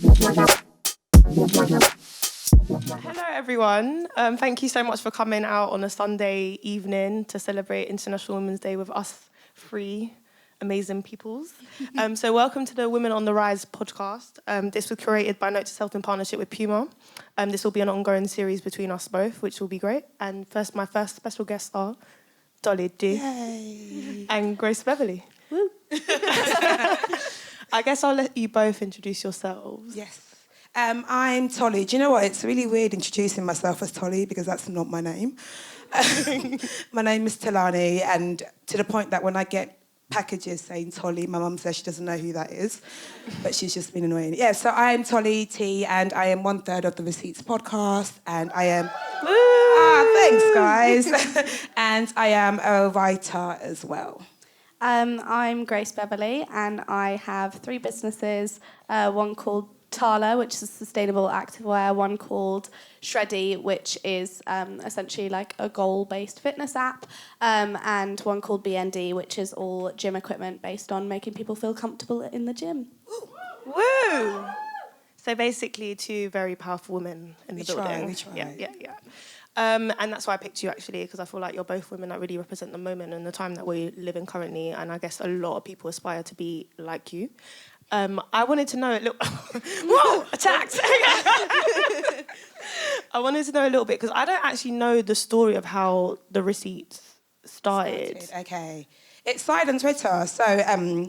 Hello everyone. Thank you so much for coming out on a Sunday evening to celebrate International Women's Day with us three amazing peoples. So welcome to the Women on the Rise podcast. This was curated by Note to Self in partnership with Puma. This will be an ongoing series between us both, which will be great. And my first special guests are Tolly T and Grace Beverley. Woo. I guess I'll let you both introduce yourselves. Yes. I'm Tolly. Do you know what? It's really weird introducing myself as Tolly because that's not my name. My name is Talani, and to the point that when I get packages saying Tolly, my mum says she doesn't know who that is, but she's just been annoying. Yeah, so I am Tolly T, and I am 1/3 of the Receipts podcast, and I am... thanks, guys. And I am a writer as well. I'm Grace Beverley, and I have 3 businesses, one called TALA, which is sustainable activewear, one called Shreddy, which is essentially like a goal-based fitness app, and one called BND, which is all gym equipment based on making people feel comfortable in the gym. Woo! So basically 2 very powerful women in the building. We try. Yeah. And that's why I picked you, actually, because I feel like you're both women that really represent the moment and the time that we live in currently, and I guess a lot of people aspire to be like you. I wanted to know a little... Whoa! Attacked! I wanted to know a little bit, because I don't actually know the story of how the Receipts started. Okay. It started on Twitter. So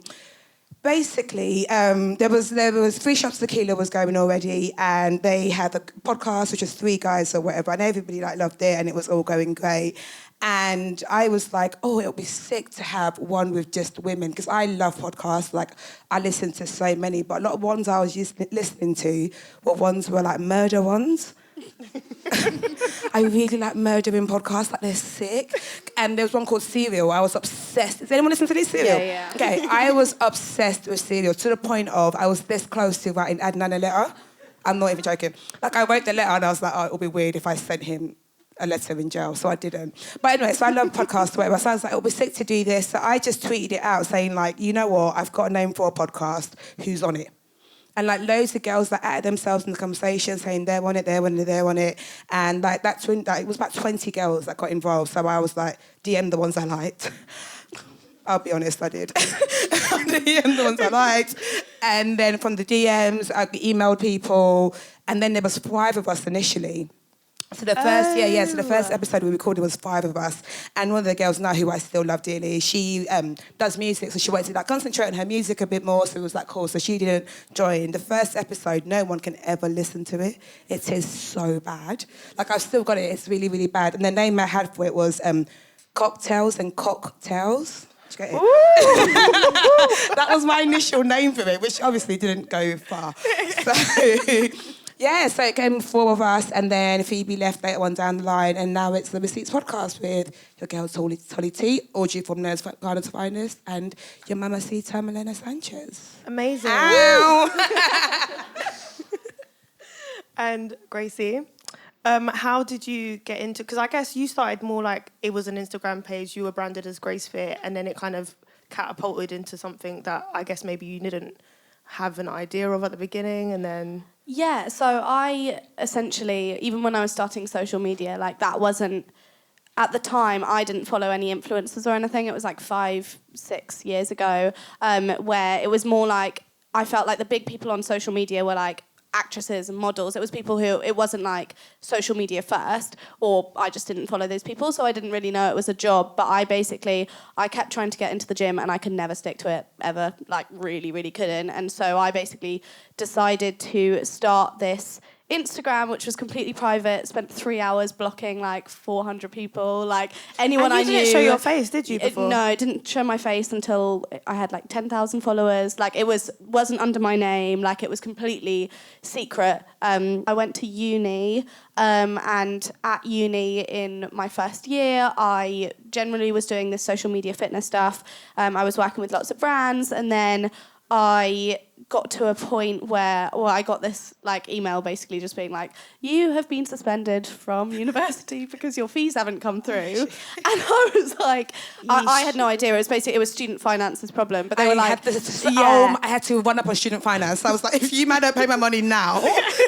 basically, there was 3 shots of tequila was going already, and they had a podcast, which was 3 guys or whatever, and everybody loved it, and it was all going great. And I was like, oh, it'll be sick to have one with just women, because I love podcasts. Like, I listen to so many, but a lot of ones I was listening to were like murder ones. I really like murdering podcasts, like they're sick. And there was one called Serial. I was obsessed. Does anyone listen to this Serial? Yeah. Okay, I was obsessed with Serial to the point of I was this close to writing Adnan a letter. I'm not even joking. Like, I wrote the letter and I was like, oh, it'll be weird if I sent him a letter in jail, so I didn't. But anyway, so I love podcasts, whatever. So I was like, it'll be sick to do this. So I just tweeted it out saying, like, you know what? I've got a name for a podcast. Who's on it? And like loads of girls that added themselves in the conversation saying they're on it. And like it was about 20 girls that got involved. So I was like, DM the ones I liked. I'll be honest, I did. DM the ones I liked. And then from the DMs, I emailed people. And then there was 5 of us initially. So the first, so the first episode we recorded was 5 of us, and one of the girls now who I still love dearly, she does music, so she wanted to like concentrate on her music a bit more. So it was like cool. So she didn't join. The first episode, no one can ever listen to it. It is so bad. Like I've still got it. It's really, really bad. And the name I had for it was Cocktails and Cocktails. Did you get it? That was my initial name for it, which obviously didn't go far. So. Yeah, so it came 4 of us, and then Phoebe left later on down the line, and now it's the Receipts podcast with your girl Tolly T, Audrey from Nurse Garden's Finest, and your mamacita Milena Sanchez. Amazing. Ow! And Gracie, how did you get into... Because I guess you started more like it was an Instagram page, you were branded as Grace Fit, and then it kind of catapulted into something that I guess maybe you didn't have an idea of at the beginning, and then... Yeah, so I essentially, even when I was starting social media, like that wasn't, at the time, I didn't follow any influencers or anything. It was like 5-6 years ago, where it was more like, I felt like the big people on social media were like actresses and models. It was people who, it wasn't like social media first, or I just didn't follow those people, so I didn't really know it was a job. But I kept trying to get into the gym and I could never stick to it ever, like really, really couldn't. And so I basically decided to start this Instagram, which was completely private, spent 3 hours blocking like 400 people, like anyone I knew. And you didn't show your face, did you, before? No, I didn't show my face until I had like 10,000 followers. Like it wasn't under my name, like it was completely secret. I went to uni, and at uni in my first year, I generally was doing this social media fitness stuff. I was working with lots of brands, and then I got to a point where, well, I got this like email basically just being like, you have been suspended from university because your fees haven't come through. And I was like, I had no idea. It was student finance's problem. But they were like, I had to run up on student finance. I was like, if you man don't pay my money now,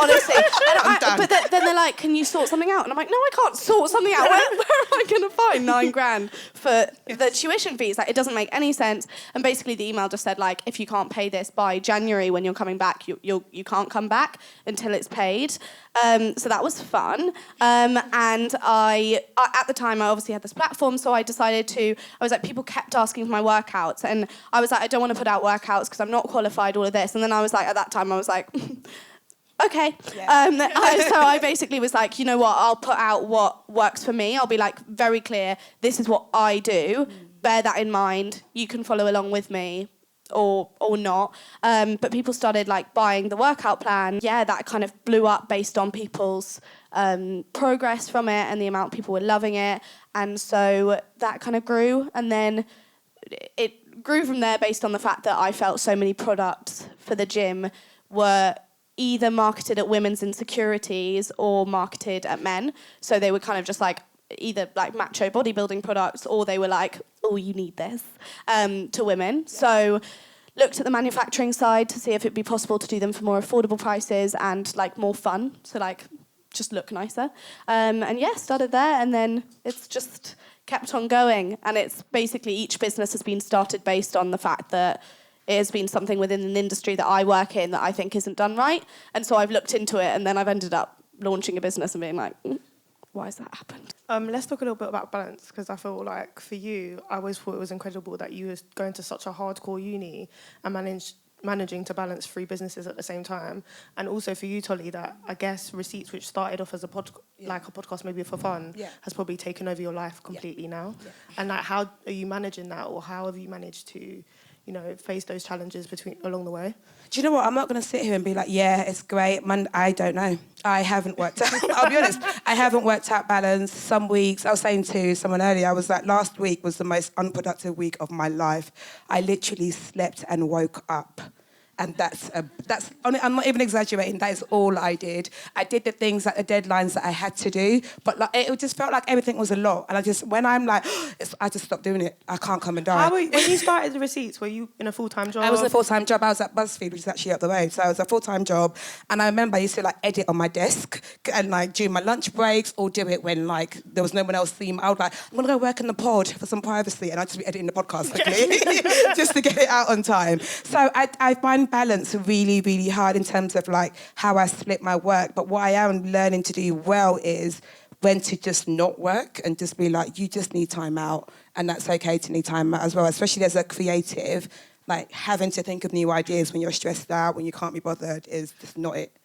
honestly. I'm done. But then they're like, can you sort something out? And I'm like, no, I can't sort something out. Where am I going to find $9,000 for the tuition fees? Like, it doesn't make any sense. And basically the email just said like, if you can't pay this by January when you're coming back, you can't come back until it's paid. So that was fun. And I at the time, I obviously had this platform, so I decided I was like, people kept asking for my workouts, and I was like, I don't want to put out workouts because I'm not qualified, all of this. And then I was like, at that time, I was like, okay. Yeah. So I basically was like, you know what, I'll put out what works for me. I'll be like very clear, this is what I do. Bear that in mind. You can follow along with me. Or not, but people started like buying the workout plan. Yeah, that kind of blew up based on people's progress from it and the amount people were loving it, and so that kind of grew, and then it grew from there based on the fact that I felt so many products for the gym were either marketed at women's insecurities or marketed at men, so they were kind of just like either like macho bodybuilding products, or they were like, oh, you need this, to women. Yeah. So looked at the manufacturing side to see if it'd be possible to do them for more affordable prices and like more fun, so like just look nicer. And yeah, started there, and then it's just kept on going. And it's basically each business has been started based on the fact that it has been something within an industry that I work in that I think isn't done right. And so I've looked into it, and then I've ended up launching a business and being like, why has that happened? Let's talk a little bit about balance, because I feel like for you, I always thought it was incredible that you was going to such a hardcore uni and managing to balance 3 businesses at the same time. And also for you, Tolly, that I guess Receipts, which started off as a podcast maybe for fun, has probably taken over your life completely now. Yeah. And like, how are you managing that, or how have you managed to, face those challenges along the way? Do you know what? I'm not going to sit here and be like, yeah, it's great. Man, I don't know. I haven't worked out. I'll be honest. I haven't worked out balance. Some weeks, I was saying to someone earlier, I was like, last week was the most unproductive week of my life. I literally slept and woke up. And that's I'm not even exaggerating. That is all I did. I did the things, like the deadlines that I had to do, but like it just felt like everything was a lot. And when I'm like, I just stopped doing it. I can't come and die. When you started the Receipts, were you in a full-time job? I was in a full-time job. I was at BuzzFeed, which is actually up the road. So I was a full-time job, and I remember I used to like edit on my desk and like during my lunch breaks, or do it when like there was no one else. I would like, I'm gonna go work in the pod for some privacy, and I'd just be editing the podcast quickly just to get it out on time. So I find balance really, really hard in terms of like how I split my work. But what I am learning to do well is when to just not work and just be like, you just need time out, and that's okay to need time out as well, especially as a creative. Like having to think of new ideas when you're stressed out, when you can't be bothered, is just not it.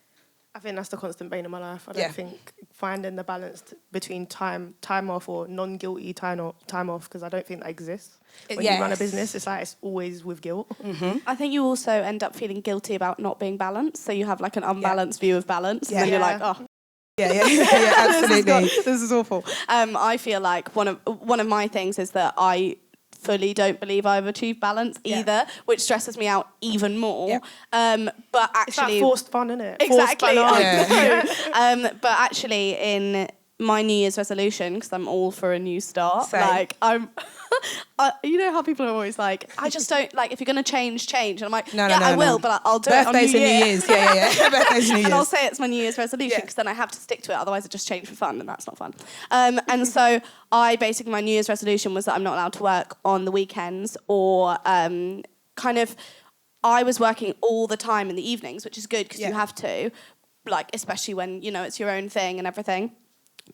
I think that's the constant bane of my life. I don't think finding the balance between time off or non-guilty time off, because I don't think that exists. When you run a business, it's like it's always with guilt. Mm-hmm. I think you also end up feeling guilty about not being balanced, so you have like an unbalanced view of balance, and then you're like, oh. Yeah, absolutely. This is awful. I feel like one of my things is that I fully don't believe I've achieved balance either, which stresses me out even more. Yeah. But actually, it's like forced fun, isn't it? Exactly. But actually, in my New Year's resolution, because I'm all for a new start. Same. Like I'm, you know how people are always like, I just don't like if you're gonna change. And I'm like, no, I will, but I'll do it on New Year. Birthdays and New Year's, yeah. Birthdays and New Year's. And I'll say it's my New Year's resolution because then I have to stick to it. Otherwise, I just change for fun, and that's not fun. And so my New Year's resolution was that I'm not allowed to work on the weekends or I was working all the time in the evenings, which is good because you have to, like especially when it's your own thing and everything.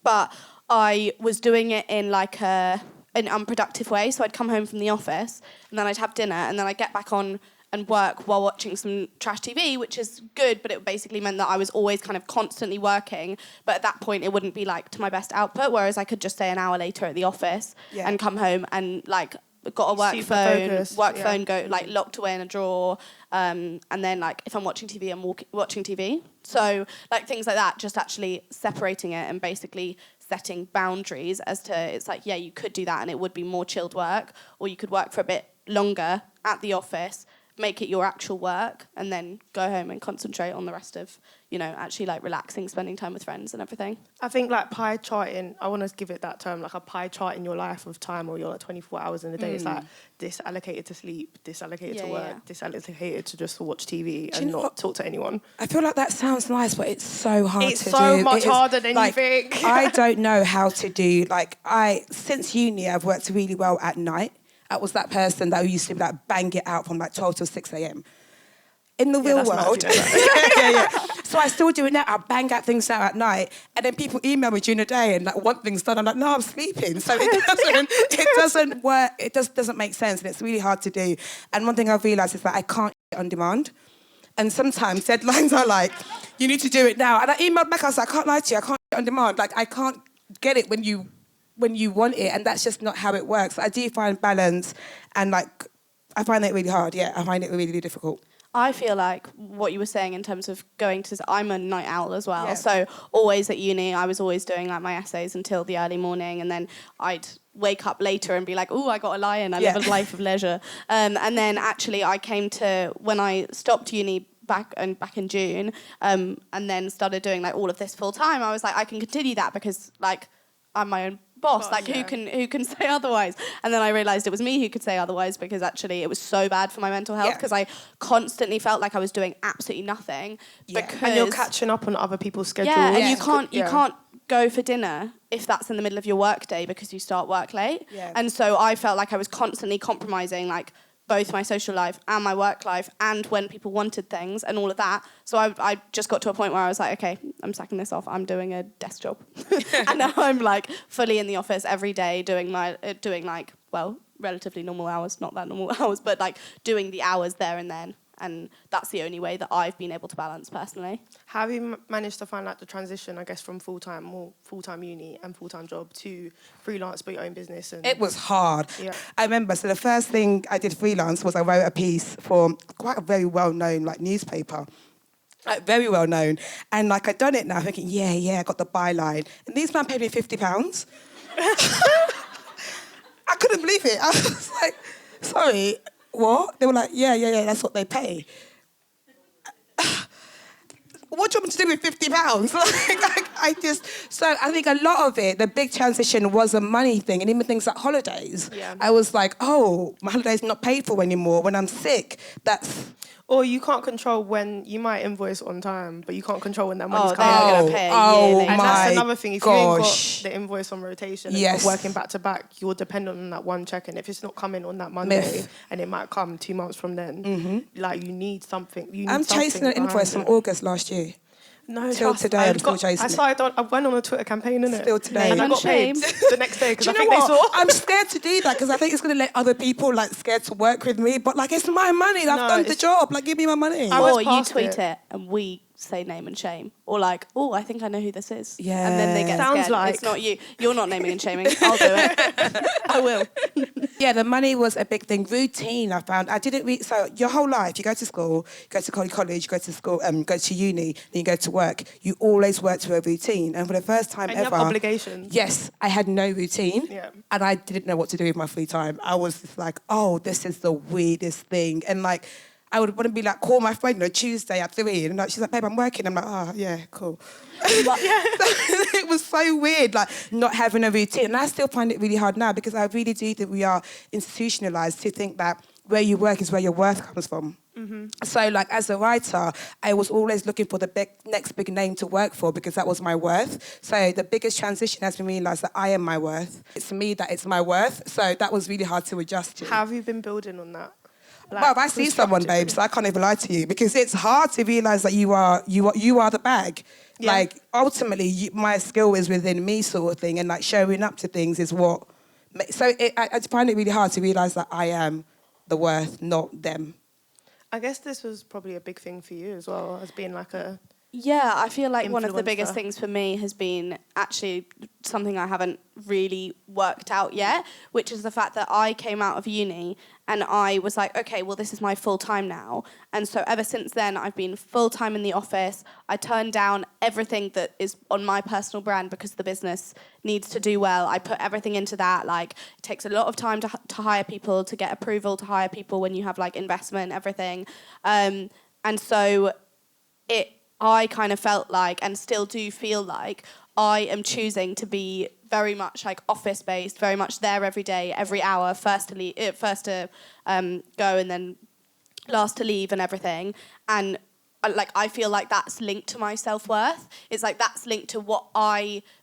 But I was doing it in like an unproductive way. So I'd come home from the office and then I'd have dinner and then I'd get back on and work while watching some trash TV, which is good, but it basically meant that I was always kind of constantly working. But at that point, it wouldn't be like to my best output, whereas I could just stay an hour later at the office and come home and like got a work phone, go like locked away in a drawer, and then like if I'm watching TV, I'm watching TV. So like things like that, just actually separating it and basically setting boundaries as to it's like, yeah, you could do that and it would be more chilled work, or you could work for a bit longer at the office make it your actual work and then go home and concentrate on the rest of, you know, actually like relaxing, spending time with friends and everything. I think like pie charting, I want to give it that term, like a pie chart in your life of time, or your like 24 hours in a day. It's like this allocated to sleep, this allocated to work, this allocated to just watch TV and not talk to anyone. I feel like that sounds nice, but it's so hard to do. It's so much harder than you think. I don't know how to do, since uni, I've worked really well at night. I was that person that used to like bang it out from like 12 till 6 a.m. In the real world. So I still do it now. I bang out things out at night, and then people email me during the day and like want things done. I'm like, no, I'm sleeping. So it doesn't work. It just doesn't make sense, and it's really hard to do. And one thing I've realised is that I can't on demand. And sometimes deadlines are like, you need to do it now. And I emailed back, I was like, I can't lie to you, I can't on demand. Like, I can't get it when you want it, and that's just not how it works. I do find balance, and like, I find it really hard. Yeah, I find it really, really difficult. I feel like what you were saying in terms of going to... I'm a night owl as well, so always at uni, I was always doing like my essays until the early morning, and then I'd wake up later and be like, oh, I got a lie in, I live a life of leisure. And then actually I came to... When I stopped uni back in June, and then started doing like all of this full time, I was like, I can continue that because like I'm my own boss. Who can say otherwise? And then I realised it was me who could say otherwise, because actually it was so bad for my mental health, because I constantly felt like I was doing absolutely nothing. Because, and you're catching up on other people's schedules. Yeah, and you can't go for dinner if that's in the middle of your work day because you start work late. Yeah. And so I felt like I was constantly compromising like both my social life and my work life, and when people wanted things and all of that. So I just got to a point where I was like, okay, I'm sacking this off. I'm doing a desk job. And now I'm like fully in the office every day doing relatively normal hours, not that normal hours, but like doing the hours there and then. And that's the only way that I've been able to balance personally. How have you managed to find like the transition, I guess, from full-time uni and full-time job to freelance but your own business? And it was hard. Yeah. I remember, so the first thing I did freelance was I wrote a piece for quite a very well-known like newspaper. Like, very well known. And like I'd done it now thinking, I got the byline. And these men paid me £50. I couldn't believe it. I was like, sorry, what? They were like, yeah, that's what they pay. What do you want me to do with £50? So I think a lot of it, the big transition was a money thing, and even things like holidays. Yeah. I was like, oh, my holiday's not paid for anymore. When I'm sick, that's... Or you can't control when you might invoice on time, but you can't control when that money's coming they're out. going to pay yearly. And that's another thing. If you ain't got the invoice on rotation and you're working back to back, you're dependent on that one check. And if it's not coming on that Monday, and it might come 2 months from then, like you need something. I'm chasing an invoice from August last year. No, till today, I'm still chasing it. I went on a Twitter campaign, innit? Still today. And I got paid the next day because I think they saw. I'm scared to do that because I think it's going to let other people like scared to work with me. But like, it's my money. I've done the job. Like, give me my money. Or you tweet it and we say name and shame. Or like, oh, I think I know who this is. Yeah. And then they get Sounds scared. like... It's not you. You're not naming and shaming. I'll do it. I will. Yeah, the money was a big thing. Routine, I found. I didn't read... So your whole life, you go to school, you go to college, you go to school, go to uni, then you go to work. You always work to a routine. And for the first time ever... you have obligations. Yes, I had no routine. Yeah. And I didn't know what to do with my free time. I was just like, oh, this is the weirdest thing. And like... I would want to be like, call my friend on Tuesday at 3, and like, she's like, babe, I'm working. I'm like, oh, yeah, cool. It was so weird, like, not having a routine. And I still find it really hard now because I really do think we are institutionalised to think that where you work is where your worth comes from. Mm-hmm. So, like, as a writer, I was always looking for the next big name to work for because that was my worth. So the biggest transition has been realised that I am my worth. It's me that it's my worth. So that was really hard to adjust to. How have you been building on that? Like, well, if I see someone, babe, so I can't even lie to you because it's hard to realise that you are the bag. Yeah. Like, ultimately, my skill is within me sort of thing, and, like, showing up to things is what... So I find it really hard to realise that I am the worth, not them. I guess this was probably a big thing for you as well, as being, like, a Yeah, I feel like one of the biggest influencer? things for me has been actually something I haven't really worked out yet, which is the fact that I came out of uni and I was like, okay, well, this is my full time now. And so ever since then, I've been full time in the office. I turned down everything that is on my personal brand because the business needs to do well. I put everything into that. Like, it takes a lot of time to hire people, to get approval to hire people when you have like investment, everything. And so I kind of felt like, and still do feel like, I am choosing to be very much like office-based, very much there every day, every hour, first to go and then last to leave and everything. And like, I feel like that's linked to my self-worth. It's like that's linked to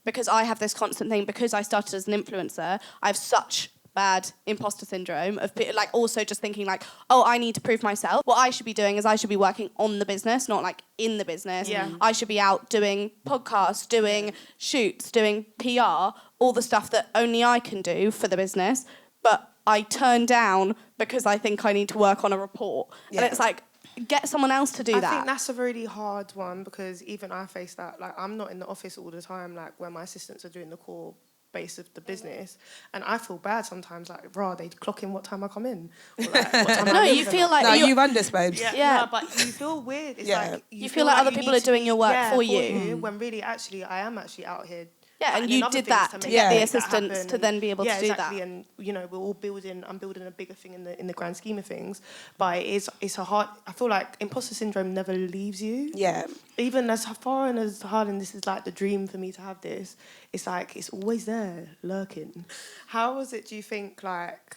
because I have this constant thing, because I started as an influencer, I have such bad imposter syndrome of like also just thinking like, oh, I need to prove myself. What I should be doing is I should be working on the business, not like in the business. Yeah. I should be out doing podcasts, doing shoots, doing PR, all the stuff that only I can do for the business. But I turn down because I think I need to work on a report. Yeah. And it's like, get someone else to do that. I think that's a really hard one, because even I face that. Like, I'm not in the office all the time, like where my assistants are doing the core base of the business, and I feel bad sometimes, like, they clock in what time I come in, or like, what time No, I you leave, feel and like... No, you're- you run this, babes. Yeah. no, but you feel weird. It's Yeah. like You feel like other people need are doing your work for you. when really, actually, I am actually out here. Yeah, and putting in you other did things that to to make get the things that assistants happen. to then be able to do exactly. that. And we're all building. I'm building a bigger thing in the grand scheme of things. But it's a hard. I feel like imposter syndrome never leaves you. Yeah. Even as far and as hard, and this is like the dream for me to have this, it's like it's always there, lurking. How was it, do you think, like,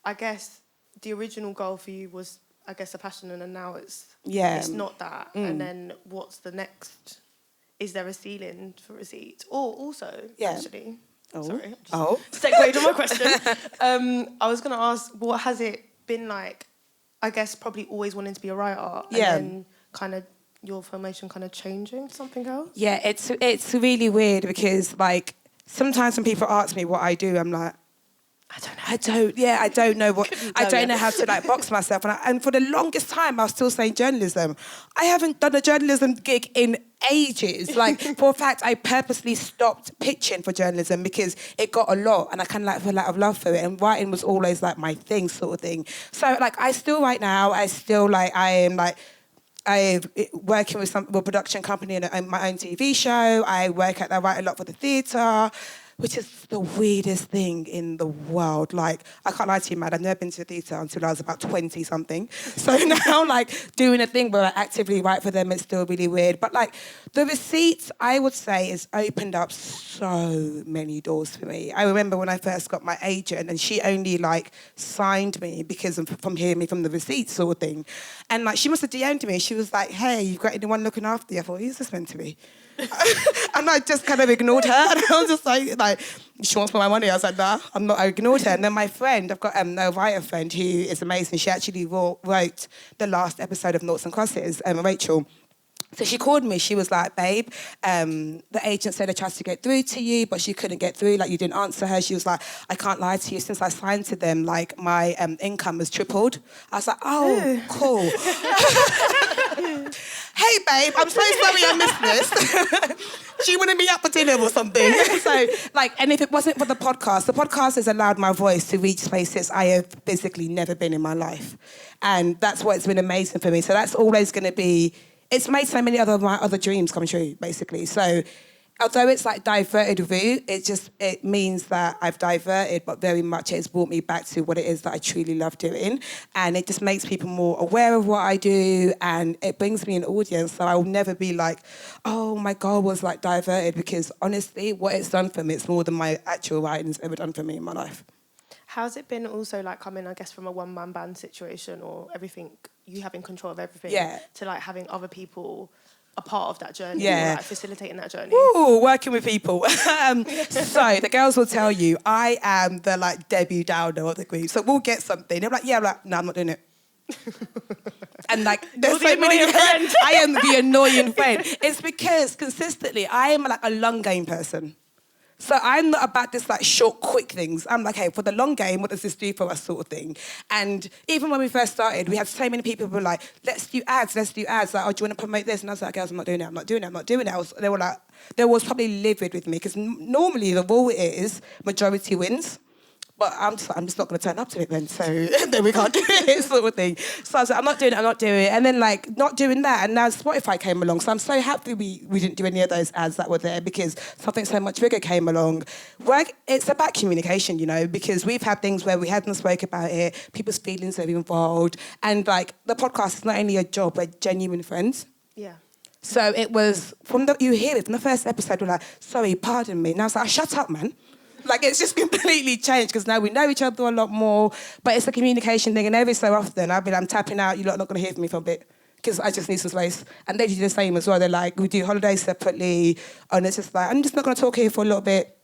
I guess the original goal for you was, I guess, a passion, and then now it's not that. And then what's the next? Is there a ceiling for receipts? Or also, actually, sorry, I just segued on my question. I was going to ask, what has it been like, I guess, probably always wanting to be a writer, and then kind of your formation kind of changing to something else? Yeah, it's really weird, because like sometimes when people ask me what I do, I'm like, I don't know how to like box myself. And for the longest time, I was still saying journalism. I haven't done a journalism gig in ages. Like, for a fact, I purposely stopped pitching for journalism because it got a lot, and I kind of like feel out of love for it. And writing was always like my thing, sort of thing. So like, I still write now. I am working with a production company and my own TV show. I write a lot for the theatre, which is the weirdest thing in the world. Like, I can't lie to you, man, I've never been to a theatre until I was about 20-something. So now, like, doing a thing where I actively write for them, it's still really weird. But, like, the receipts, I would say, has opened up so many doors for me. I remember when I first got my agent, and she only, like, signed me because from hearing me from the receipts sort of thing. And, like, she must have DM'd me. She was like, hey, you've got anyone looking after you? I thought, who's this meant to be? And I just kind of ignored her, and I was just like, she wants my money. I was like, nah, I'm not. I ignored her. And then my friend, I've got a writer friend who is amazing. She actually wrote the last episode of Noughts and Crosses, Rachel. So she called me. She was like, babe, the agent said I tried to get through to you, but she couldn't get through. Like, you didn't answer her. She was like, I can't lie to you. Since I signed to them, like, my income has tripled. I was like, oh, cool. Hey, babe, I'm so sorry I missed this. Do you want to meet up for dinner or something? So, like, and if it wasn't for the podcast has allowed my voice to reach places I have physically never been in my life. And that's what's been amazing for me. So that's always going to be... It's made so many of my other dreams come true, basically. So although it's like diverted route, it means that I've diverted, but very much it's brought me back to what it is that I truly love doing. And it just makes people more aware of what I do, and it brings me an audience. So I'll never be like, oh, my goal was like diverted, because honestly, what it's done for me, it's more than my actual writing's ever done for me in my life. How's it been also, like, coming, I guess, from a one-man band situation, or everything, you having control of everything, to, like, having other people a part of that journey, or, like, facilitating that journey? Ooh, working with people. So the girls will tell you, I am the, like, Debbie Downer of the group. So we'll get something. They're like, yeah, I'm like, no, I'm not doing it. And, like, there's so many... I am the annoying friend. It's because, consistently, I am, like, a long game person. So I'm not about this like short, quick things. I'm like, hey, for the long game, what does this do for us sort of thing? And even when we first started, we had so many people who were like, let's do ads. Like, oh, do you want to promote this? And I was like, girls, I'm not doing it. They were like, they was probably livid with me because normally the rule is majority wins. But I'm just not going to turn up to it then, so then we can't do it, sort of thing. So I was like, I'm not doing it. And then, like, not doing that, and now Spotify came along. So I'm so happy we didn't do any of those ads that were there because something so much bigger came along. It's about communication, you know, because we've had things where we hadn't spoke about it, people's feelings are involved, and, like, the podcast is not only a job, we're genuine friends. Yeah. So it was, you hear it from the first episode, we're like, sorry, pardon me. And I was like, shut up, man. Like, it's just completely changed because now we know each other a lot more, but it's a communication thing, and every so often I'll be like, I'm tapping out, you're not going to hear from me for a bit because I just need some space. And they do the same as well. They're like, we do holidays separately, and it's just like, I'm just not going to talk here for a little bit.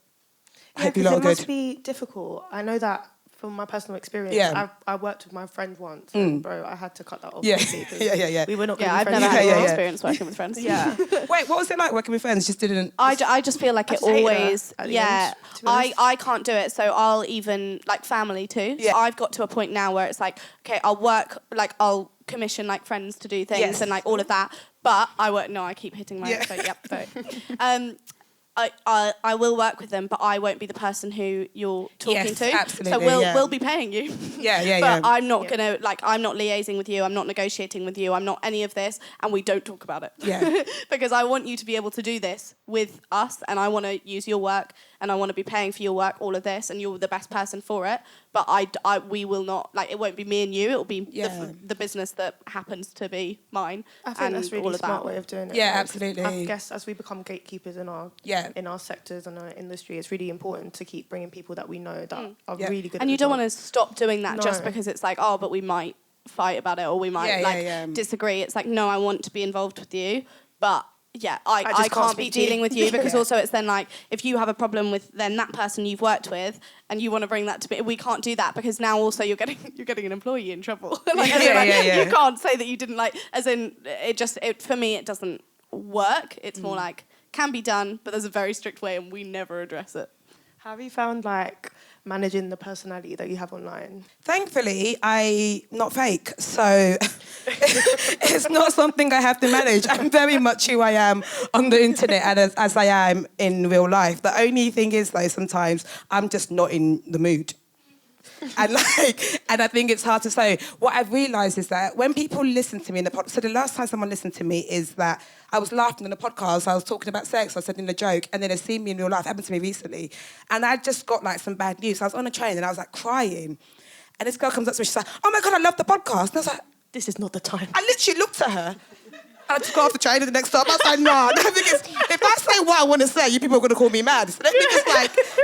Yeah, Hope you lot are it good. must be difficult. I know that from my personal experience. Yeah. I worked with my friend once, and bro, I had to cut that off. Yeah, completely. yeah. We were not. Yeah, I've friends never had anymore. any experience working with friends. Yeah. Wait, what was it like working with friends? Just didn't... I just feel like I it just hated always, her at the end, to be honest. I can't do it. So I'll even, like, family too. Yeah. So I've got to a point now where it's like, okay, I'll commission, like, friends to do things Yes. and, like, all of that. But I keep hitting my, vote. I will work with them, but I won't be the person who you're talking Yes, to. absolutely, So we'll be paying you. But I'm not gonna, like, I'm not liaising with you. I'm not negotiating with you. I'm not any of this, and we don't talk about it. Yeah. Because I want you to be able to do this with us, and I want to use your work, and I want to be paying for your work, all of this, and you're the best person for it. But we will not, like, it won't be me and you. It'll be the business that happens to be mine. I think that's really all of smart that. way of doing it. Yeah, Like, absolutely. I guess as we become gatekeepers in our sectors and our industry, it's really important to keep bringing people that we know that are really good. And you at the don't job. want to stop doing that just No. because it's like, oh, but we might fight about it or we might disagree. It's like, no, I want to be involved with you, but yeah, I just can't can't be speak to you. dealing with you because also it's then like, if you have a problem with then that person you've worked with and you want to bring that to me, we can't do that because now also you're getting an employee in trouble. You can't say that you didn't like, as in, for me, it doesn't work. It's more like, can be done, but there's a very strict way and we never address it. Have you found, like, managing the personality that you have online? Thankfully, I'm not fake, so it's not something I have to manage. I'm very much who I am on the internet and as I am in real life. The only thing is, though, sometimes I'm just not in the mood. And I think it's hard to say. What I've realised is that when people listen to me in the podcast, so the last time someone listened to me is that I was laughing in the podcast, I was talking about sex, I was saying a joke, and then they see me in real life. It happened to me recently. And I just got, like, some bad news. I was on a train and I was, like, crying. And this girl comes up to me, she's like, oh my God, I love the podcast. And I was like, This is not the time. I literally looked at her. And I just got off the train at the next stop. I was like, nah, because if I say what I want to say, you people are going to call me mad. So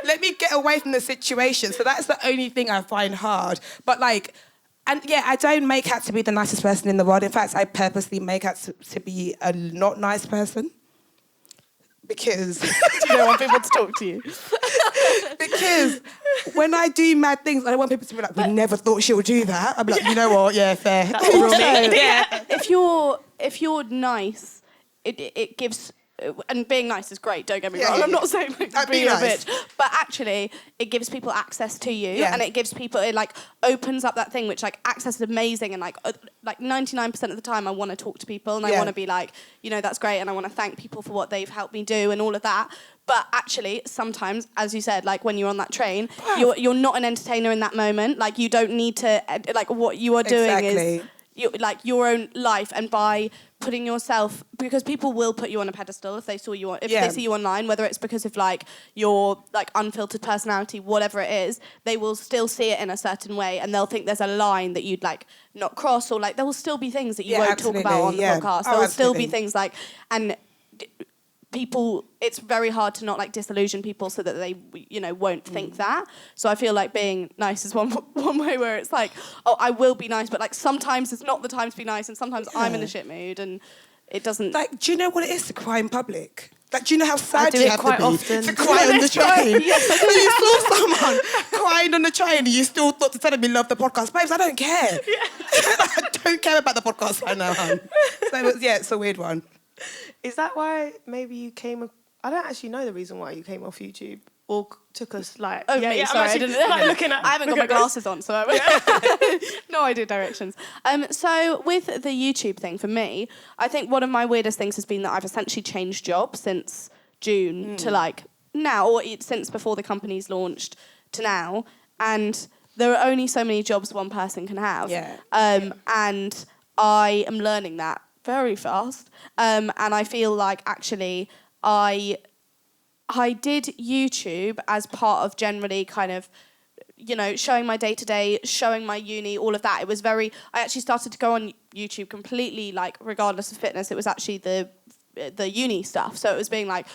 let me get away from the situation. So that's the only thing I find hard. But I don't make out to be the nicest person in the world. In fact, I purposely make out to be a not nice person. Because You don't want people to talk to you. because when I do mad things, I don't want people to be like, we never thought she would do that. I'm like, you know what? Yeah, fair. That's real me. Yeah. If you're nice, it gives. And being nice is great, don't get me wrong. I'm not saying being a bitch. But actually, it gives people access to you. Yeah. And it gives people, it opens up that thing, which access is amazing. And 99% of the time, I want to talk to people. And I want to be that's great. And I want to thank people for what they've helped me do and all of that. But actually, sometimes, as you said, when you're on that train, you're not an entertainer in that moment. You don't need to, what you are doing is your own life, and by putting yourself, because people will put you on a pedestal if they saw you they see you online, whether it's because of your unfiltered personality, whatever it is, they will still see it in a certain way, and they'll think there's a line that you'd not cross, or there will still be things that you won't talk about on the podcast. There will still be things people, it's very hard to not disillusion people so that they won't think that. So I feel being nice is one way where it's I will be nice, but sometimes it's not the time to be nice, and sometimes I'm in a shit mood and it doesn't. Do you know what it is to cry in public? Do you know how sad you have quite to be often. to cry on the train? So you saw someone crying on the train and you still thought to tell them you love the podcast. Babes, I don't care. I don't care about the podcast right now, hon. So it's a weird one. Is that why maybe you came... I don't actually know the reason why you came off YouTube. or took us like... Oh, me, sorry, I didn't... Like, looking at, I haven't got my glasses on, so no idea directions. So with the YouTube thing, for me, I think one of my weirdest things has been that I've essentially changed jobs since June to like now, or since before the company's launched to now, and there are only so many jobs one person can have. And I am learning that very fast, and I feel like actually I did YouTube as part of generally kind of, you know, showing my day-to-day, showing my uni, all of that. It was I actually started to go on YouTube completely, like, regardless of fitness. It was actually the uni stuff. So it was being like,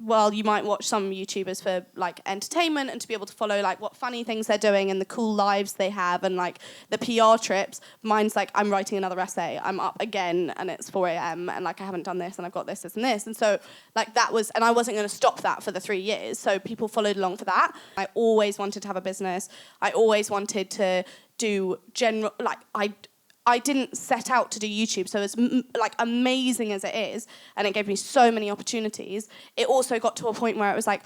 well, you might watch some YouTubers for, like, entertainment and to be able to follow, like, what funny things they're doing and the cool lives they have and, like, the PR trips. Mine's like, I'm writing another essay. I'm up again and it's 4 a.m. and, like, I haven't done this and I've got this, this and this. And so, like, that was... And I wasn't going to stop that for the 3 years. So people followed along for that. I always wanted to have a business. I always wanted to do general... Like, I didn't set out to do YouTube, so as like amazing as it is, and it gave me so many opportunities, it also got to a point where it was like,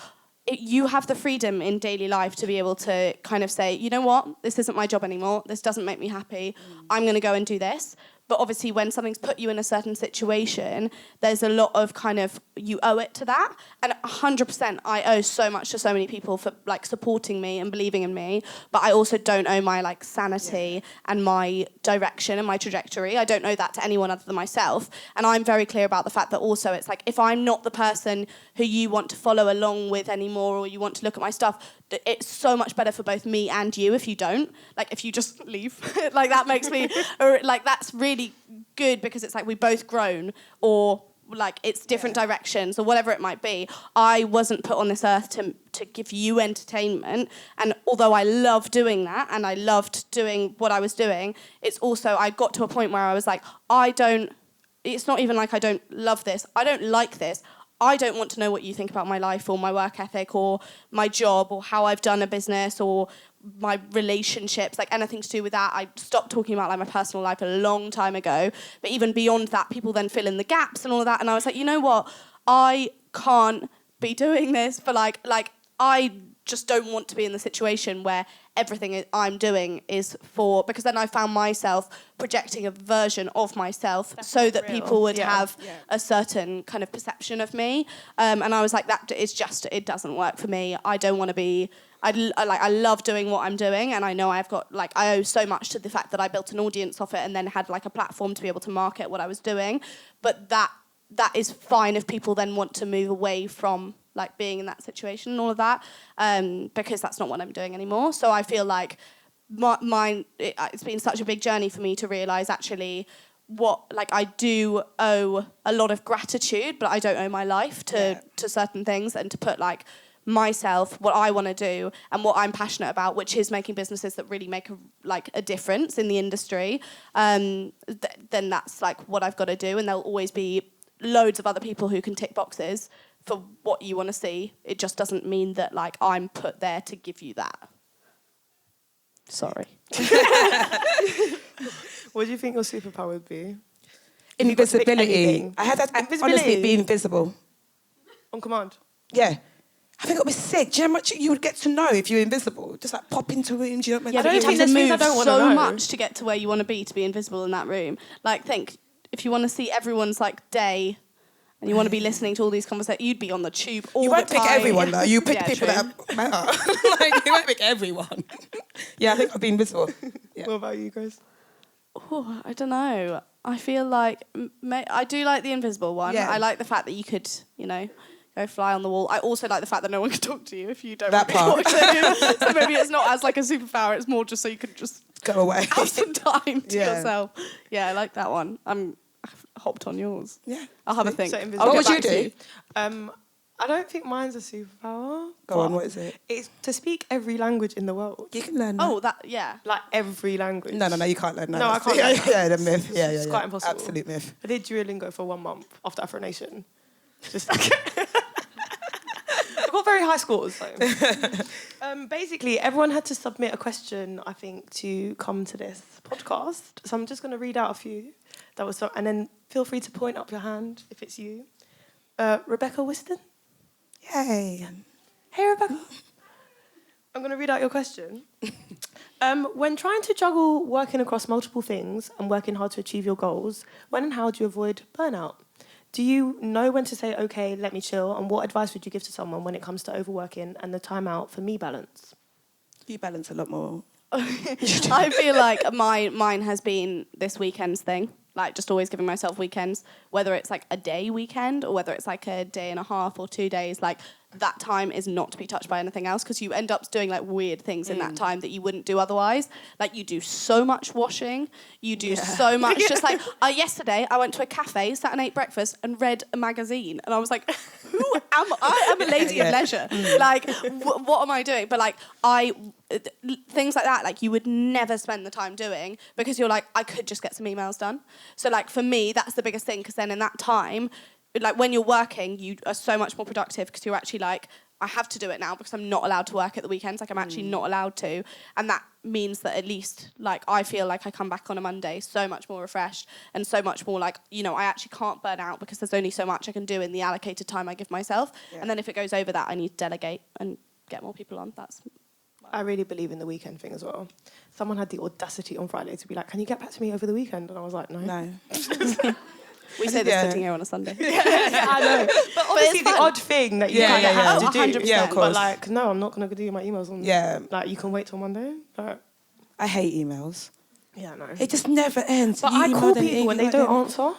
you have the freedom in daily life to be able to kind of say, you know what, this isn't my job anymore, this doesn't make me happy, I'm going to go and do this. But obviously when something's put you in a certain situation, there's a lot of kind of, you owe it to that. And 100% I owe so much to so many people for like supporting me and believing in me. But I also don't owe my like sanity and my direction and my trajectory. I don't owe that to anyone other than myself. And I'm very clear about the fact that also it's like, if I'm not the person who you want to follow along with anymore, or you want to look at my stuff, it's so much better for both me and you if you don't. Like, if you just leave. Like, that makes me... Or, like, that's really good because it's like we both grown, or, like, it's different directions or whatever it might be. I wasn't put on this earth to give you entertainment. And although I love doing that and I loved doing what I was doing, it's also... I got to a point where I was like, it's not even like I don't love this. I don't like this. I don't want to know what you think about my life or my work ethic or my job or how I've done a business or my relationships, like anything to do with that. I stopped talking about like my personal life a long time ago. But even beyond that, people then fill in the gaps and all of that. And I was like, you know what? I can't be doing this for like I just don't want to be in the situation where everything I'm doing is for... Because then I found myself projecting a version of myself so that people would have a certain kind of perception of me. And I was like, that is just... It doesn't work for me. I don't want to be... I love doing what I'm doing, and I know I've got... Like, I owe so much to the fact that I built an audience off it and then had, like, a platform to be able to market what I was doing. But that is fine if people then want to move away from... like being in that situation and all of that, because that's not what I'm doing anymore. So I feel like it's been such a big journey for me to realise actually I do owe a lot of gratitude, but I don't owe my life to certain things, and to put like myself, what I want to do and what I'm passionate about, which is making businesses that really make a difference in the industry, then that's like what I've got to do, and there'll always be loads of other people who can tick boxes for what you want to see. It just doesn't mean that like I'm put there to give you that. Sorry. What do you think your superpower would be? Invisibility. I had that. Honestly, be invisible. On command? Yeah. I think it would be sick. Do you know how much you would get to know if you're invisible? Just like pop into rooms. You know, yeah, I don't think there's things I don't want to know. So much to get to where you want to be invisible in that room. Like, think if you want to see everyone's like day. And you want to be listening to all these conversations, you'd be on the tube all the time. You won't pick everyone, though. You pick people true. that matter. Like, you won't pick everyone. Yeah, I think I'll be invisible. Yeah. What about you, Grace? Oh, I don't know. I feel like... I do like the invisible one. Yeah. I like the fact that you could, you know, go fly on the wall. I also like the fact that no one can talk to you if you don't that want part. to talk to you. So maybe it's not as like a superpower, it's more just so you could just... Go away. Have some time to yourself. Yeah, I like that one. I've hopped on yours. Yeah. I'll have a think. So what would you do? I don't think mine's a superpower. Go on, what is it? It's to speak every language in the world. You can learn that. Oh, that, yeah. Like every language. No, you can't learn that. No, I can't learn that. Yeah, the myth. Yeah. It's quite impossible. Absolute myth. I did Duolingo for 1 month after Afro Nation. Just like... I got very high scores, so. Basically, everyone had to submit a question, I think, to come to this podcast. So I'm just going to read out a few. And then feel free to point up your hand if it's you. Rebecca Whiston? Yay. Hey, Rebecca. I'm going to read out your question. When trying to juggle working across multiple things and working hard to achieve your goals, when and how do you avoid burnout? Do you know when to say, okay, let me chill? And what advice would you give to someone when it comes to overworking and the time out for me balance? You balance a lot more. I feel like mine has been this weekend's thing. Like, just always giving myself weekends, whether it's like a day weekend or whether it's like a day and a half or 2 days, like that time is not to be touched by anything else because you end up doing like weird things in that time that you wouldn't do otherwise. Like, you do so much washing, you do so much. Just like yesterday, I went to a cafe, sat and ate breakfast and read a magazine, and I was like, who am I? I'm a lady of leisure. Like, what am I doing? But like, things like that, like you would never spend the time doing because you're like, I could just get some emails done. So like for me, that's the biggest thing, because then in that time, like when you're working, you are so much more productive because you're actually like, I have to do it now because I'm not allowed to work at the weekends. Like I'm actually not allowed to. And that means that at least like I feel like I come back on a Monday so much more refreshed and so much more like, you know, I actually can't burn out because there's only so much I can do in the allocated time I give myself. Yeah. And then if it goes over that, I need to delegate and get more people on. I really believe in the weekend thing as well. Someone had the audacity on Friday to be like, can you get back to me over the weekend? And I was like, no. We say this sitting here on a Sunday. I know. But obviously the odd thing that you kind of have to do. 100%. Yeah, of course. But like, no, I'm not going to do my emails on. Yeah. Like, you can wait till Monday. But I hate emails. Yeah, no. It just never ends. But I call people when they don't answer.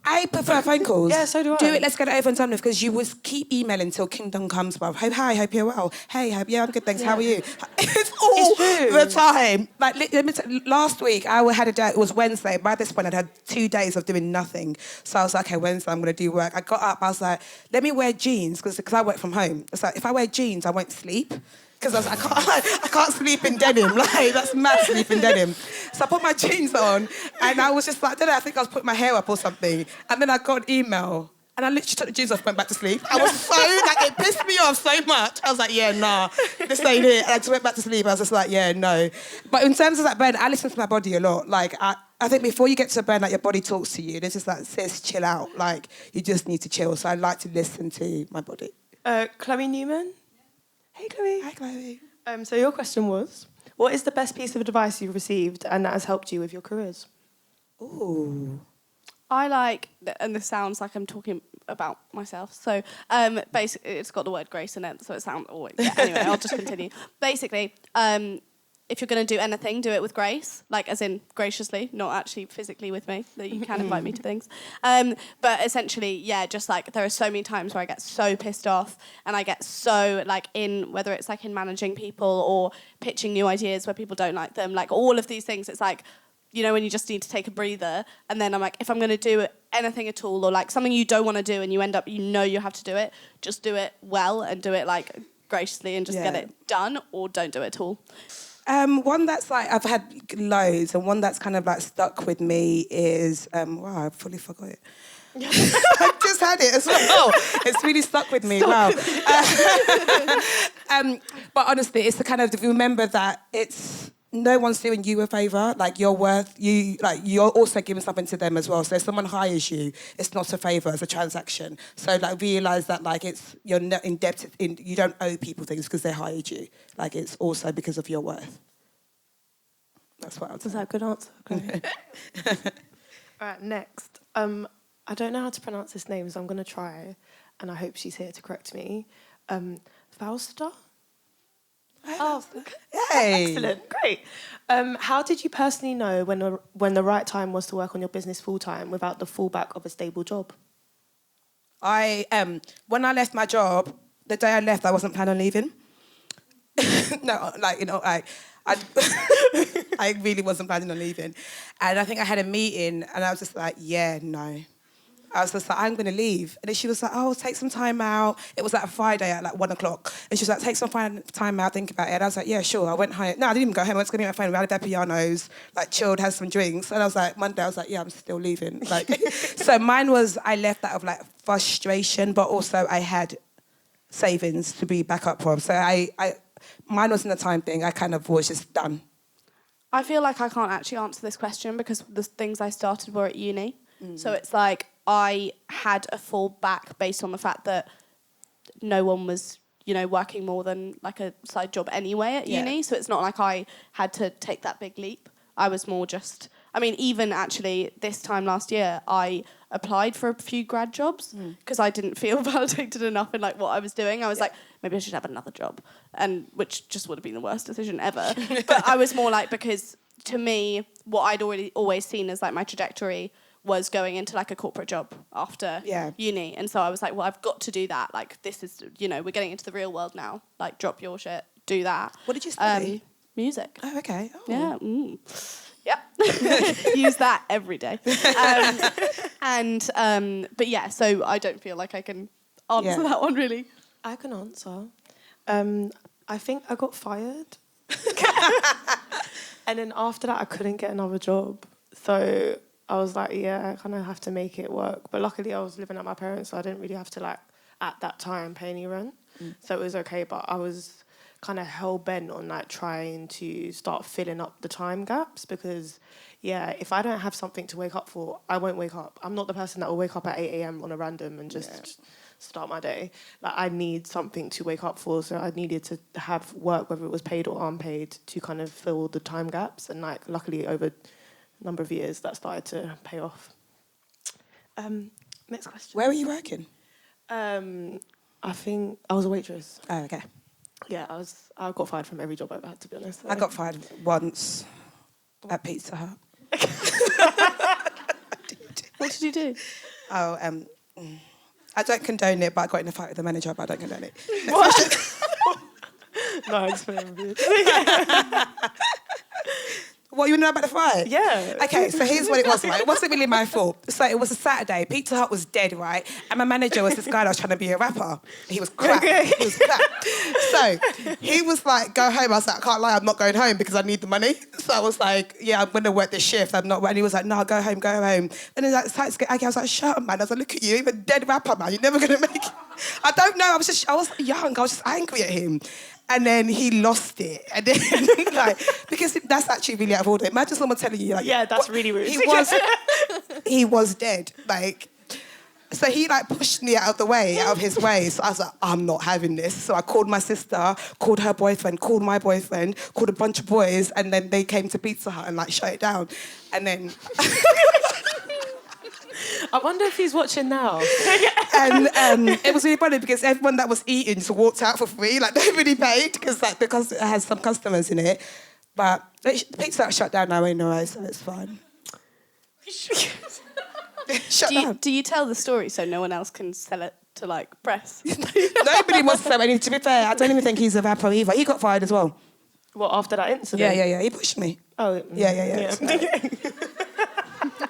I prefer phone calls. Yeah, so do I. Do it, let's get it over and done with, because you would keep emailing until kingdom comes, bruv. Oh, hi, hope you're well. Hey, I'm good, thanks. How are you? It's all the time. Like, let me last week, I had a day, it was Wednesday. By this point, I'd had 2 days of doing nothing. So I was like, okay, Wednesday, I'm going to do work. I got up, I was like, let me wear jeans, because I work from home. It's like, if I wear jeans, I won't sleep. Because I was like, I can't sleep in denim. Like, that's mad, sleep in denim. So I put my jeans on, and I was just like, I think I was putting my hair up or something. And then I got an email, and I literally took the jeans off and went back to sleep. I was so, like, it pissed me off so much. I was like, yeah, nah, this ain't it. And I just went back to sleep. I was just like, yeah, no. But in terms of that burn, I listen to my body a lot. Like, I think before you get to a burn, like, your body talks to you. It's just like, sis, chill out. Like, you just need to chill. So I like to listen to my body. Chloe Newman? Hey, Chloe. Hi, Chloe. So your question was, what is the best piece of advice you've received and that has helped you with your careers? Ooh. I like, and this sounds like I'm talking about myself, so basically it's got the word grace in it, so it sounds, anyway, I'll just continue. Basically, if you're going to do anything, do it with grace, like as in graciously, not actually physically with me, that you can invite me to things. But essentially, yeah, just like there are so many times where I get so pissed off and I get so like whether it's like in managing people or pitching new ideas where people don't like them, like all of these things, it's like, you know, when you just need to take a breather. And then I'm like, if I'm going to do anything at all or like something you don't want to do and you end up, you know you have to do it, just do it well and do it like graciously and just get it done, or don't do it at all. One that's like, I've had loads, and one that's kind of like stuck with me is, wow, I fully forgot it. I just had it as well. It's really stuck with me. Wow. But honestly, it's the kind of, remember that it's, no one's doing you a favour. Like, you're you're also giving something to them as well. So if someone hires you, it's not a favour, it's a transaction. So like, realise that like you're not indebted, you don't owe people things because they hired you. Like, it's also because of your worth. That's what I would say. Was that a good answer? Okay. All right, next. I don't know how to pronounce this name, so I'm going to try, and I hope she's here to correct me. Fausta? Oh, hey. Excellent, great. How did you personally know when the right time was to work on your business full-time without the fallback of a stable job? When I left my job, the day I left, I wasn't planning on leaving. No, like, you know, I really wasn't planning on leaving. And I think I had a meeting, and I was just like, yeah, no. I was just like, I'm going to leave. And then she was like, oh, take some time out. It was like a Friday at like 1 o'clock. And she was like, take some time out, think about it. And I was like, yeah, sure. I went home. No, I didn't even go home. I went to go meet my friend. We had their pianos, like chilled, had some drinks. And I was like, Monday, I was like, yeah, I'm still leaving. Like, so mine was, I left out of like frustration, but also I had savings to be back up from. So mine wasn't a time thing. I kind of was just done. I feel like I can't actually answer this question because the things I started were at uni. So it's like I had a fallback based on the fact that no one was, you know, working more than like a side job anyway at uni. So it's not like I had to take that big leap. I was more just, I mean, even actually this time last year, I applied for a few grad jobs because I didn't feel validated enough in like what I was doing. I was like, maybe I should have another job, and which just would have been the worst decision ever. But I was more like, because to me, what I'd always seen as like my trajectory was going into like a corporate job after uni. And so I was like, well, I've got to do that. Like, this is, you know, we're getting into the real world now. Like, drop your shit, do that. What did you study? Music. Oh, okay. Oh. Yeah. Yep. Use that every day. But yeah, so I don't feel like I can answer that one really. I can answer. I think I got fired. And then after that, I couldn't get another job. So I was like, I kind of have to make it work. But luckily, I was living at my parents', so I didn't really have to, like, at that time, pay any rent. So it was okay. But I was kind of hell-bent on, like, trying to start filling up the time gaps because, if I don't have something to wake up for, I won't wake up. I'm not the person that will wake up at 8 a.m. on a random and just start my day. Like, I need something to wake up for, so I needed to have work, whether it was paid or unpaid, to kind of fill the time gaps. And, like, luckily, over a number of years, that started to pay off. Next question. Where were you working? I think I was a waitress. Oh, okay. Yeah, I got fired from every job I've had, to be honest. So. I got fired once at Pizza Hut. What did you do? Oh, I don't condone it, but I got in a fight with the manager, but I don't condone it. What? No, explain. What, you want to know about the fight? Yeah. Okay, so here's what it was, right? It wasn't really my fault. So it was a Saturday. Pizza Hut was dead, right? And my manager was this guy that was trying to be a rapper. He was crap. He was crap. So he was like, go home. I was like, I can't lie, I'm not going home because I need the money. So I was like, I'm going to work this shift. I'm not. And he was like, no, go home, go home. And then like, started to get aggy. I was like, shut up, man. I was like, look at you, you're a dead rapper, man. You're never going to make it. I don't know. I was young. I was just angry at him. And then he lost it. And then, like, because that's actually really out of order. Imagine someone telling you, like... Yeah, that's really rude. He was dead. Like, so he, like, pushed me out of his way. So I was like, I'm not having this. So I called my sister, called her boyfriend, called my boyfriend, called a bunch of boys, and then they came to Pizza Hut and, like, shut it down. And then... I wonder if he's watching now. And it was really funny because everyone that was eating just walked out for free. Like, nobody paid because it has some customers in it. But the Pizza Hut shut down now anyway, so it's fine. Shut down. Do you tell the story so no one else can sell it to, like, press? Nobody wants to sell anything. To be fair, I don't even think he's a rapper either. He got fired as well. What, after that incident? Yeah. He pushed me. Oh. Yeah.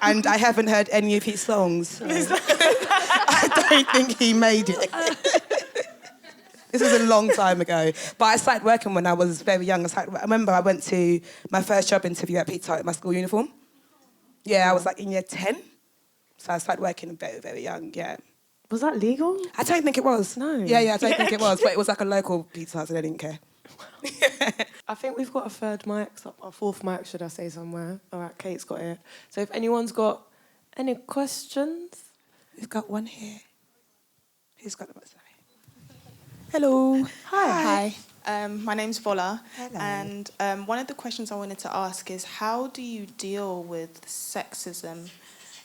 And I haven't heard any of his songs. So I don't think he made it. This was a long time ago. But I started working when I was very young. I remember I went to my first job interview at Pizza Hut in my school uniform. Yeah, I was like in year 10. So I started working very, very young, yeah. Was that legal? I don't think it was. No. Yeah, I don't think it was. But it was like a local Pizza Hut, so they didn't care. I think we've got a fourth mic, should I say, somewhere. All right, Kate's got it. So if anyone's got any questions... We've got one here. Who's got the mic? Hello. Hi. My name's Vola. Hello. And one of the questions I wanted to ask is, how do you deal with sexism,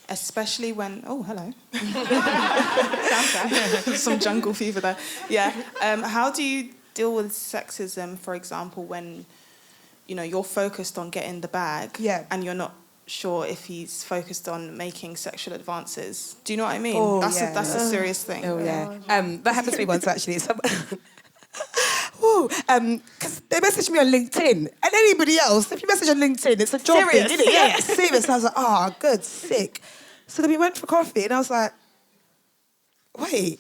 especially when... Oh, hello. Soundtrack. Some jungle fever there. Yeah. How do you deal with sexism, for example, when, you know, you're focused on getting the bag and you're not sure if he's focused on making sexual advances? Do you know what I mean? Oh, that's a serious thing. Oh, yeah. That happened to me once, actually. Because they messaged me on LinkedIn. And anybody else, if you message on LinkedIn, it's a job thing, isn't it? Yeah, serious. And I was like, oh, good, sick. So then we went for coffee, and I was like, wait,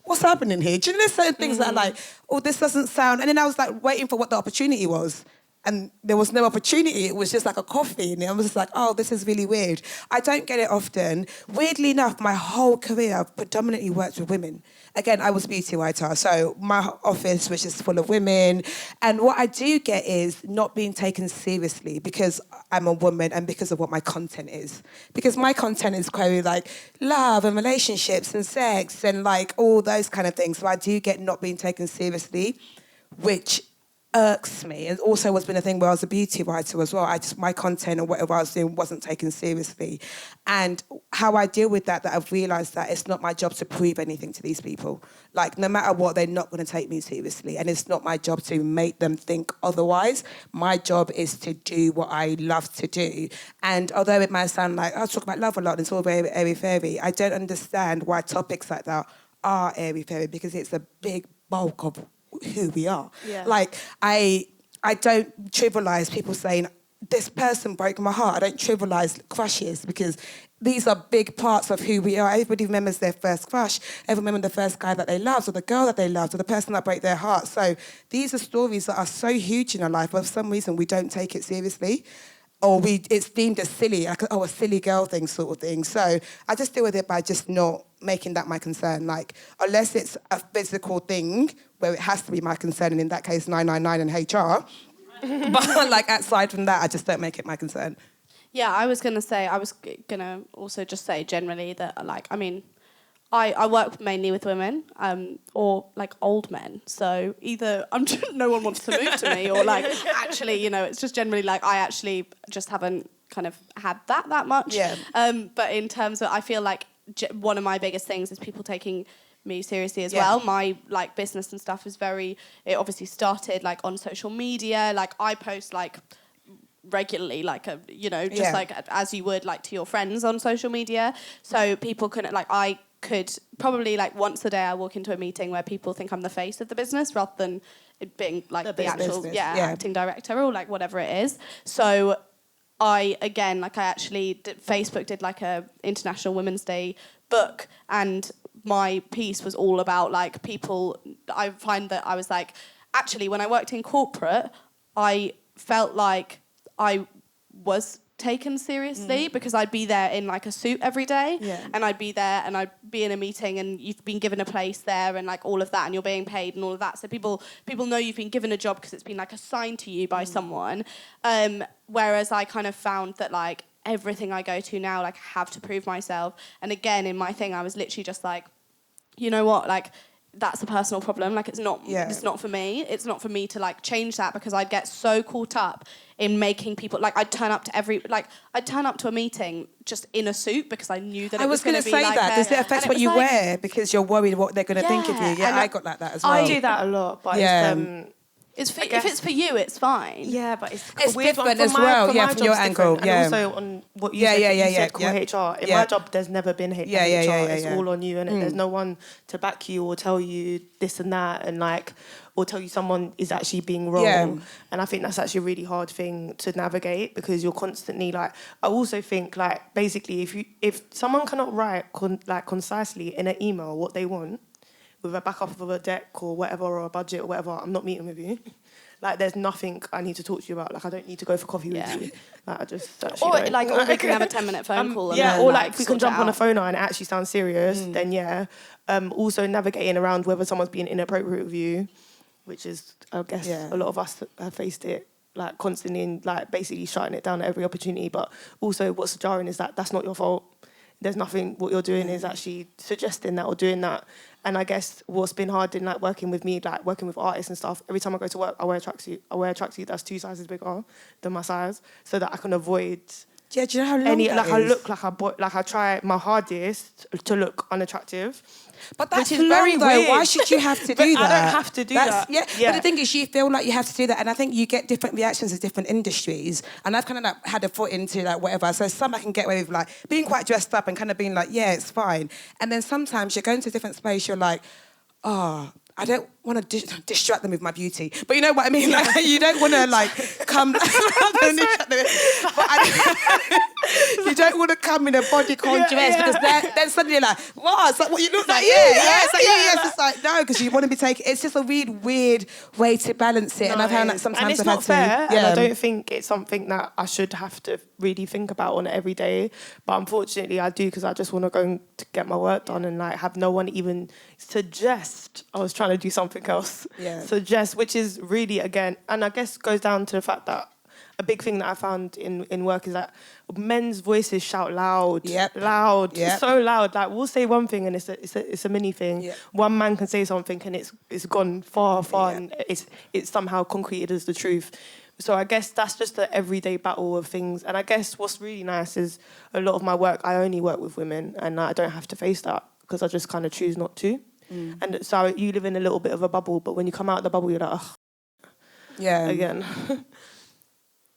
what's happening here? Do you know there's certain things that are like, oh, this doesn't sound... And then I was like waiting for what the opportunity was. and there was no opportunity. It was just like a coffee. And I was just like, oh, this is really weird. I don't get it often. Weirdly enough, my whole career, I've predominantly worked with women. Again, I was a beauty writer, so my office was just full of women. And what I do get is not being taken seriously because I'm a woman and because of what my content is. Because my content is quite like love and relationships and sex and like all those kind of things. So I do get not being taken seriously, which irks me. And also what's been a thing where I was a beauty writer as well. My content or whatever I was doing wasn't taken seriously. And how I deal with that I've realised that it's not my job to prove anything to these people. Like, no matter what, they're not going to take me seriously. And it's not my job to make them think otherwise. My job is to do what I love to do. And although it might sound like, I talk about love a lot and it's all very airy-fairy, I don't understand why topics like that are airy-fairy, because it's a big bulk of who we are. Yeah. Like, I don't trivialise people saying, this person broke my heart. I don't trivialise crushes because these are big parts of who we are. Everybody remembers their first crush. Everyone remembers the first guy that they loved or the girl that they loved or the person that broke their heart. So these are stories that are so huge in our life, but for some reason we don't take it seriously. Or it's deemed as silly, like, oh, a silly girl thing sort of thing. So I just deal with it by just not making that my concern. Like, unless it's a physical thing where it has to be my concern, and in that case, 999 and HR. But, like, aside from that, I just don't make it my concern. Yeah, I was going to also just say generally that, like, I mean, I work mainly with women or, like, old men. So either no one wants to move to me or, like, actually, you know, it's just generally, like, I actually just haven't kind of had that much. Yeah. But in terms of, I feel like one of my biggest things is people taking me seriously as well. My, like, business and stuff is it obviously started, like, on social media. Like, I post, like, regularly, like, like as you would, like, to your friends on social media. So people couldn't, like, I could probably, like, once a day I walk into a meeting where people think I'm the face of the business rather than it being, like, the actual acting director or, like, whatever it is. So Facebook did, like, a International Women's Day book, and my piece was all about, like, people. I find that I was like, actually, when I worked in corporate, I felt like I was taken seriously because I'd be there in, like, a suit every day, and I'd be there and I'd be in a meeting and you've been given a place there and, like, all of that, and you're being paid and all of that. So people know you've been given a job because it's been, like, assigned to you by someone. Whereas I kind of found that, like, everything I go to now, like, I have to prove myself. And again, in my thing, I was literally just like, you know what, like, that's a personal problem. Like, it's not for me. It's not for me to, like, change that, because I'd get so caught up in making people, like, I'd turn up to a meeting just in a suit because I knew that it was going to be like... I was going to say that. Does it affect what you wear because you're worried what they're going to think of you? Yeah, I got like that as well. I do that a lot, but if it's for you, it's fine. Yeah, but it's weird different as well. Yeah, from your angle. Yeah. And also on what you said, call HR. In my job, there's never been HR. It's all on you, and there's no one to back you or tell you this and that, and, like, or tell you someone is actually being wrong. Yeah. And I think that's actually a really hard thing to navigate, because you're constantly, like, I also think, like, basically if someone cannot write concisely in an email what they want, with a backup of a deck or whatever, or a budget or whatever, I'm not meeting with you. Like, there's nothing I need to talk to you about. Like, I don't need to go for coffee with you. Like, I just actually don't. Like, or we can have a 10-minute phone call. And or, like, if we can jump on a phone and it actually sounds serious, then yeah. Also navigating around whether someone's being inappropriate with you, which is, I guess, a lot of us have faced it, like, constantly, and, like, basically shutting it down at every opportunity. But also what's jarring is that that's not your fault. There's nothing, what you're doing is actually suggesting that or doing that. And I guess what's been hard in, like, working with me, like, working with artists and stuff, every time I go to work, I wear a tracksuit that's 2 sizes bigger than my size, so that I can avoid... Yeah, do you know how long that is? I look like I try my hardest to look unattractive. But that's very weird. Why should you have to do that? I don't have to do that. Yeah. But the thing is, you feel like you have to do that, and I think you get different reactions in different industries. And I've kind of, like, had a foot into, like, whatever. So some I can get away with, like, being quite dressed up and kind of being like, yeah, it's fine. And then sometimes you're going to a different space, you're like, oh, I don't want to distract them with my beauty, but you know what I mean. Like you don't want to like come. You don't want to come in a bodycon dress because then suddenly like, what? It's like what you look like. It's like it's like no, because you want to be taken. It's just a weird way to balance it, and I've found that sometimes and it's I've not had fair. to. And I don't think it's something that I should have to really think about on every day. But unfortunately, I do because I just want to go and get my work done and like have no one even suggest I was trying to do something else. Suggest, which is really again, and I guess goes down to the fact that a big thing that I found in work is that men's voices shout loud, so loud. Like we'll say one thing and it's a mini thing. Yep. One man can say something and it's gone far, and it's somehow concreted as the truth. So I guess that's just the everyday battle of things. And I guess what's really nice is a lot of my work, I only work with women and I don't have to face that because I just kind of choose not to. And so you live in a little bit of a bubble, but when you come out of the bubble, you're like, oh, again.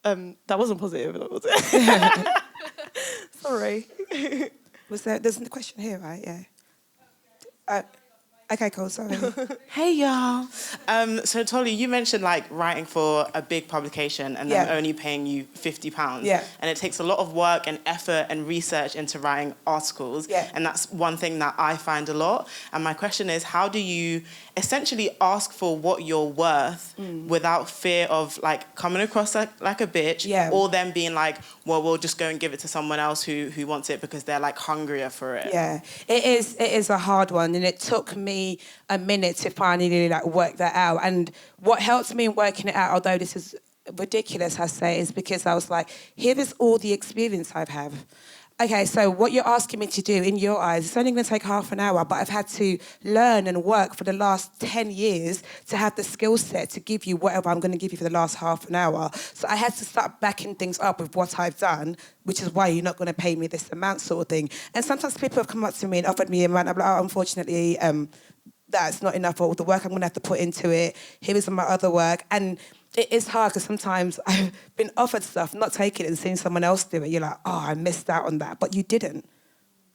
That wasn't positive, was it? Sorry. There's a question here, right? Yeah. Okay, cool, sorry. Hey, y'all. So, Tolly, you mentioned, like, writing for a big publication and them only paying you £50. Yeah. And it takes a lot of work and effort and research into writing articles. Yeah. And that's one thing that I find a lot. And my question is, how do you essentially ask for what you're worth without fear of, like, coming across like a bitch or them being like, well, we'll just go and give it to someone else who wants it because they're, like, hungrier for it? Yeah, it is a hard one. And it took me a minute to finally like work that out. And what helped me in working it out, although this is ridiculous, I say, is because I was like, here is all the experience I've had. Okay, so what you're asking me to do in your eyes, it's only going to take half an hour, but I've had to learn and work for the last 10 years to have the skill set to give you whatever I'm going to give you for the last half an hour. So I had to start backing things up with what I've done, which is why you're not going to pay me this amount sort of thing. And sometimes people have come up to me and offered me a amount. I'm like, oh, unfortunately, that's not enough for all the work I'm going to have to put into it. Here is my other work. And it is hard because sometimes I've been offered stuff, not taking it and seeing someone else do it. You're like, oh, I missed out on that. But you didn't.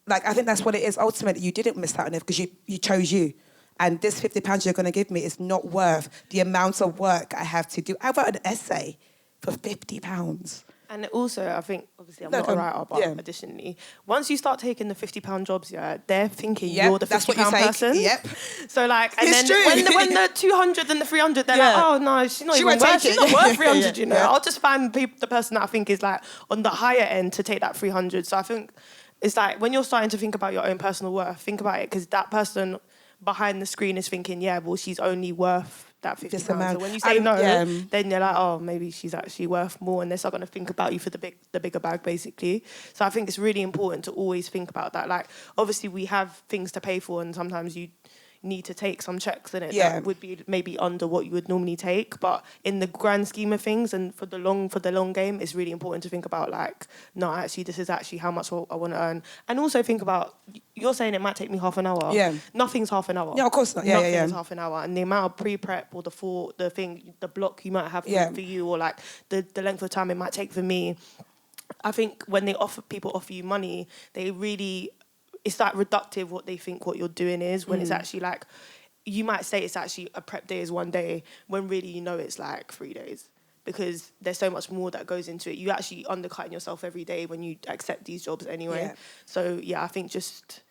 Like, I think that's what it is. Ultimately, you didn't miss out on it because you chose you. And this £50 you're going to give me is not worth the amount of work I have to do. I wrote an essay for £50. And also, I think, obviously, I'm not a writer, but additionally, once you start taking the £50 jobs, they're thinking you're the £50 person. Yep. So, like, and then when the 200 and the 300, they're like, oh, no, she's not even worth it. She's not worth 300, you know. I'll just find the person that I think is, like, on the higher end to take that 300. So I think it's like, when you're starting to think about your own personal worth, think about it, because that person behind the screen is thinking, yeah, well, she's only worth that £50. So when you say no, then you're like, oh, maybe she's actually worth more, and they're not going to think about you for the bigger bag, basically. So I think it's really important to always think about that. Like, obviously, we have things to pay for, and sometimes you need to take some checks in it that would be maybe under what you would normally take, but in the grand scheme of things and for the long game, it's really important to think about, like, no, actually, this is actually how much I want to earn. And also think about, you're saying it might take me half an hour. Nothing's half an hour. Yeah, of course not. Nothing's half an hour. And the amount of pre-prep or the block you might have for you, or like the length of time it might take for me, I think when people offer you money, they really, it's like reductive what they think what you're doing is, when it's actually like, you might say it's actually a prep day is 1 day, when really you know it's like 3 days, because there's so much more that goes into it. You actually undercutting yourself every day when you accept these jobs anyway. So yeah, I think just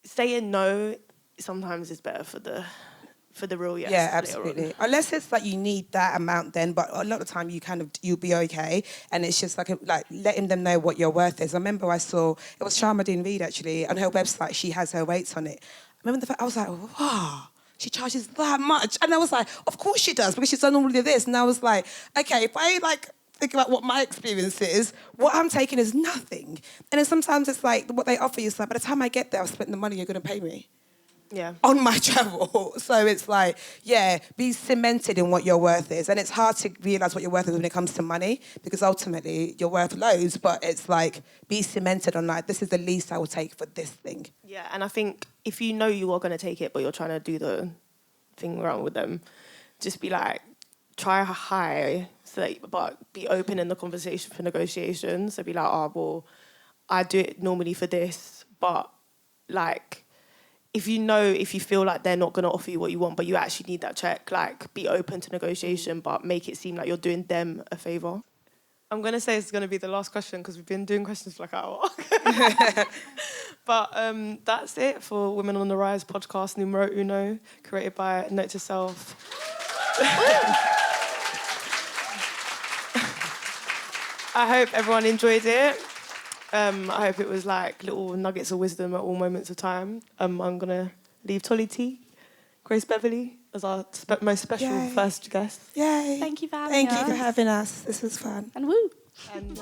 saying no sometimes is better for the real yes. Yeah, absolutely. Unless it's like you need that amount then, but a lot of the time you'll be okay, and it's just like letting them know what your worth is. I remember I saw, it was Sharmadine Reid actually, on her website, she has her rates on it. I remember the fact, I was like, wow, she charges that much. And I was like, of course she does, because she's done all of this. And I was like, okay, if I think about what my experience is, what I'm taking is nothing. And then sometimes it's like, what they offer you is like, by the time I get there, I've spent the money you're going to pay me. On my travel. So it's like, be cemented in what your worth is. And it's hard to realise what your worth is when it comes to money, because ultimately you're worth loads, but it's like, be cemented on like, this is the least I will take for this thing. Yeah, and I think if you know you are going to take it, but you're trying to do the thing wrong with them, just be like, try high, but be open in the conversation for negotiations. So be like, oh, well, I do it normally for this, but like, if you feel like they're not going to offer you what you want, but you actually need that check, like, be open to negotiation, but make it seem like you're doing them a favour. I'm going to say it's going to be the last question because we've been doing questions for like an hour. But that's it for Women on the Rise podcast numero uno, created by Note to Self. I hope everyone enjoyed it. I hope it was like little nuggets of wisdom at all moments of time. I'm going to leave Tolly T, Grace Beverley, as our most special first guest. Yay. Thank you for having us. Thank you for having us. This was fun. And woo. And